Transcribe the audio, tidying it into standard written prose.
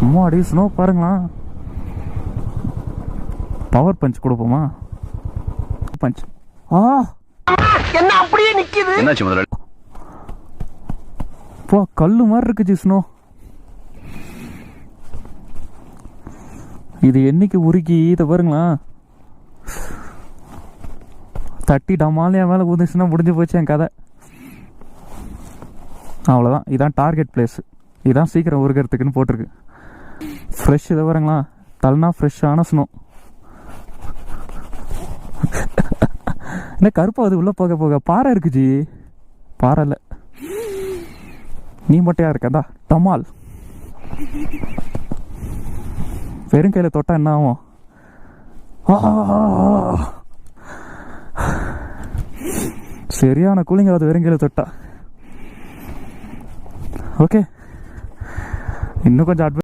அடி ஸ்னோ பாருங்களா. Power punch கொடுப்போமா? பஞ்ச். என்ன அப்படியே நிக்குது? என்னாச்சு முதல்ல? போ, கல்லு மாதிரி இருக்குச்சு ஸ்னோ. இது என்னைக்கு உருக்கி இதை பாருங்களா. தட்டி டமாலியா மேலே ஊந்துச்சுன்னா முடிஞ்சு போச்சு என் கதை. அவ்வளோதான். இதான் டார்கெட் பிளேஸ். இதான் சீக்கிரம் உருகிறதுக்குன்னு போட்டிருக்கு. ஃப்ரெஷ் இதை பாருங்களா. தள்ளினா ஃப்ரெஷ்ஷான ஸ்னோ. என்ன கருப்பாவது உள்ளே போக போக. பாறை இருக்குச்சு. பாறை இல்லை, நீ மட்டும் இருக்கதா டமால். வெறும் கையில் தொட்டா என்ன ஆகும்? சரியான கூலிங் ஆகுது வெறும் கையில் தொட்டா. ஓகே, இன்னும் கொஞ்சம்